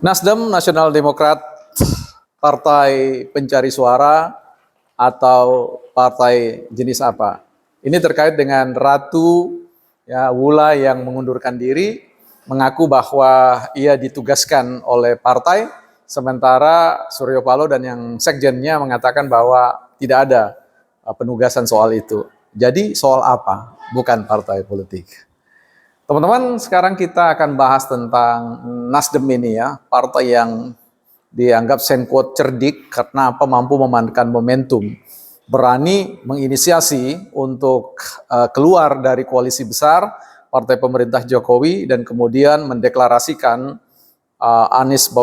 Nasdem, Nasional Demokrat, partai pencari suara atau partai jenis apa? Ini terkait dengan Ratu Wula yang mengundurkan diri, mengaku bahwa ia ditugaskan oleh partai, sementara Suryo Paloh dan yang sekjennya mengatakan bahwa tidak ada penugasan soal itu. Jadi soal apa? Bukan partai politik. Teman-teman, sekarang kita akan bahas tentang Nasdem ini ya, partai yang dianggap quote cerdik karena apa, mampu memanfaatkan momentum, berani menginisiasi untuk keluar dari koalisi besar partai pemerintah Jokowi dan kemudian mendeklarasikan Anies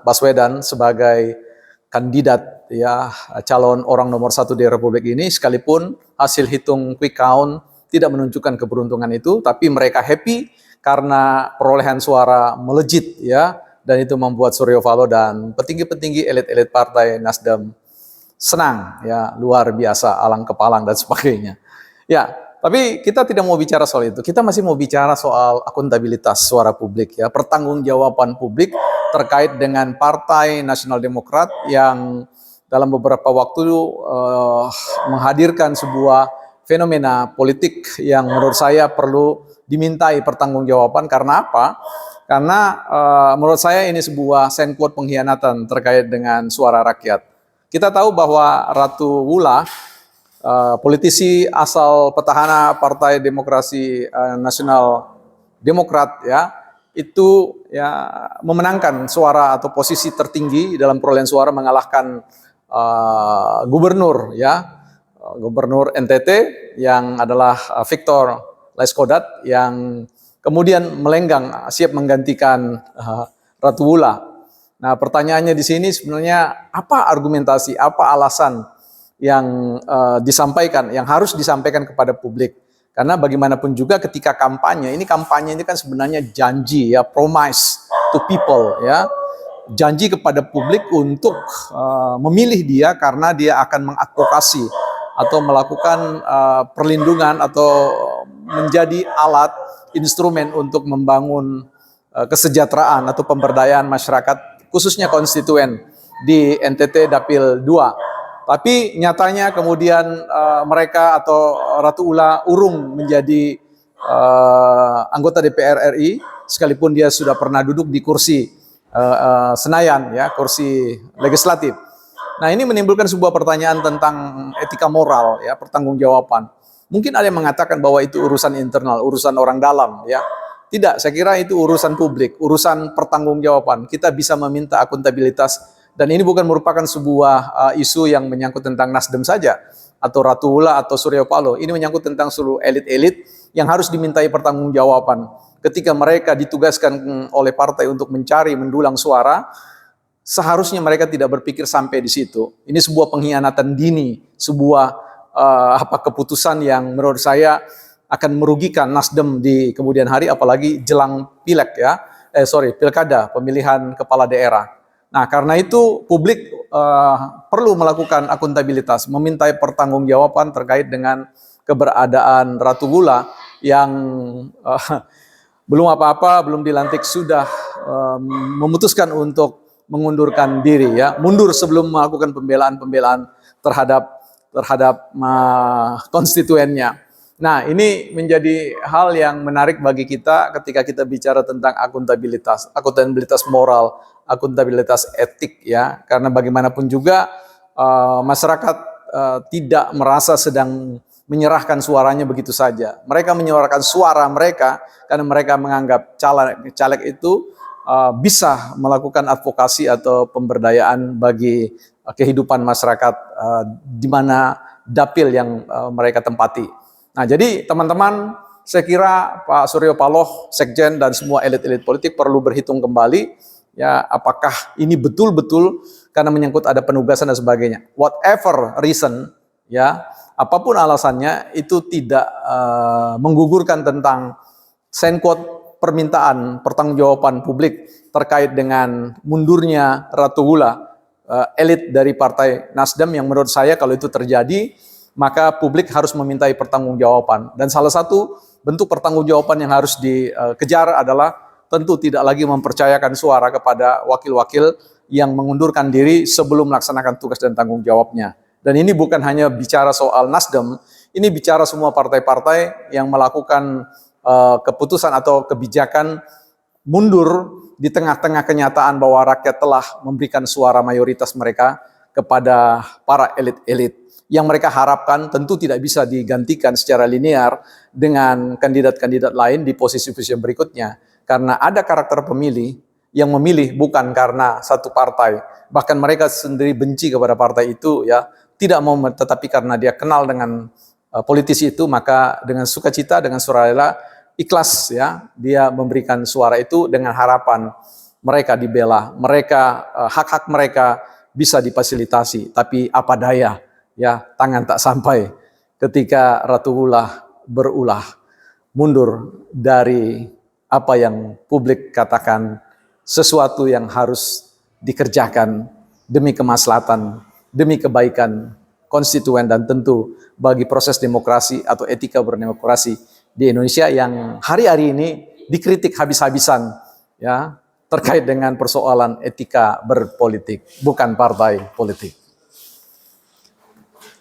Baswedan sebagai kandidat ya, calon orang nomor 1 di Republik ini, sekalipun hasil hitung quick count tidak menunjukkan keberuntungan itu, tapi mereka happy karena perolehan suara melejit ya, dan itu membuat Suryo Paloh dan petinggi-petinggi elit-elit partai Nasdem senang ya, luar biasa, alang kepalang dan sebagainya. Ya, tapi kita tidak mau bicara soal itu. Kita masih mau bicara soal akuntabilitas suara publik ya, pertanggungjawaban publik terkait dengan Partai Nasional Demokrat yang dalam beberapa waktu menghadirkan sebuah fenomena politik yang menurut saya perlu dimintai pertanggungjawaban. Karena apa? Karena menurut saya ini sebuah quote pengkhianatan terkait dengan suara rakyat. Kita tahu bahwa Ratu Wula, politisi asal petahana Partai Demokrasi Nasional Demokrat ya, itu ya memenangkan suara atau posisi tertinggi dalam perolehan suara, mengalahkan gubernur ya, Gubernur NTT yang adalah Victor Laiskodat yang kemudian melenggang siap menggantikan Ratu Wula. Nah, pertanyaannya di sini sebenarnya apa argumentasi, apa alasan yang disampaikan, yang harus disampaikan kepada publik? Karena bagaimanapun juga ketika kampanye ini kan sebenarnya janji ya, promise to people ya, janji kepada publik untuk memilih dia karena dia akan mengadvokasi atau melakukan perlindungan atau menjadi alat instrumen untuk membangun kesejahteraan atau pemberdayaan masyarakat, khususnya konstituen di NTT Dapil 2. Tapi nyatanya kemudian mereka atau Ratu Wula urung menjadi anggota DPR RI, sekalipun dia sudah pernah duduk di kursi Senayan ya, kursi legislatif. Nah, ini menimbulkan sebuah pertanyaan tentang etika moral ya, pertanggungjawaban. Mungkin ada yang mengatakan bahwa itu urusan internal, urusan orang dalam ya. Tidak, saya kira itu urusan publik, urusan pertanggungjawaban. Kita bisa meminta akuntabilitas, dan ini bukan merupakan sebuah isu yang menyangkut tentang Nasdem saja atau Ratu Wula atau Suryo Paloh. Ini menyangkut tentang seluruh elit-elit yang harus dimintai pertanggungjawaban ketika mereka ditugaskan oleh partai untuk mencari mendulang suara. Seharusnya mereka tidak berpikir sampai di situ. Ini sebuah pengkhianatan dini, sebuah keputusan yang menurut saya akan merugikan Nasdem di kemudian hari, apalagi jelang pilkada, pemilihan kepala daerah. Nah, karena itu publik perlu melakukan akuntabilitas, memintai pertanggungjawaban terkait dengan keberadaan Ratu Wula yang belum apa-apa, belum dilantik sudah memutuskan untuk mengundurkan diri ya, mundur sebelum melakukan pembelaan terhadap konstituennya. Nah, ini menjadi hal yang menarik bagi kita ketika kita bicara tentang akuntabilitas moral, akuntabilitas etik ya, karena bagaimanapun juga masyarakat tidak merasa sedang menyerahkan suaranya begitu saja. Mereka menyuarakan suara mereka karena mereka menganggap caleg itu bisa melakukan advokasi atau pemberdayaan bagi kehidupan masyarakat di mana dapil yang mereka tempati. Nah, jadi teman-teman, saya kira Pak Suryo Paloh, Sekjen dan semua elit-elit politik perlu berhitung kembali ya, apakah ini betul-betul karena menyangkut ada penugasan dan sebagainya. Whatever reason ya, apapun alasannya, itu tidak menggugurkan tentang quote permintaan pertanggungjawaban publik terkait dengan mundurnya Ratu Wula, elit dari Partai Nasdem, yang menurut saya kalau itu terjadi, maka publik harus memintai pertanggungjawaban. Dan salah satu bentuk pertanggungjawaban yang harus dikejar adalah tentu tidak lagi mempercayakan suara kepada wakil-wakil yang mengundurkan diri sebelum melaksanakan tugas dan tanggung jawabnya. Dan ini bukan hanya bicara soal Nasdem, ini bicara semua partai-partai yang melakukan keputusan atau kebijakan mundur di tengah-tengah kenyataan bahwa rakyat telah memberikan suara mayoritas mereka kepada para elit-elit. Yang mereka harapkan tentu tidak bisa digantikan secara linear dengan kandidat-kandidat lain di posisi-posisi berikutnya. Karena ada karakter pemilih yang memilih bukan karena satu partai. Bahkan mereka sendiri benci kepada partai itu, ya, tidak mau, tetapi karena dia kenal dengan politisi itu, maka dengan sukacita, dengan sukarela, ikhlas, ya, dia memberikan suara itu dengan harapan mereka dibela, mereka hak-hak mereka bisa difasilitasi. Tapi apa daya, ya, tangan tak sampai ketika Ratu Wullah berulah mundur dari apa yang publik katakan sesuatu yang harus dikerjakan demi kemaslahatan, demi kebaikan konstituen dan tentu bagi proses demokrasi atau etika berdemokrasi di Indonesia yang hari-hari ini dikritik habis-habisan, ya, terkait dengan persoalan etika berpolitik, bukan partai politik.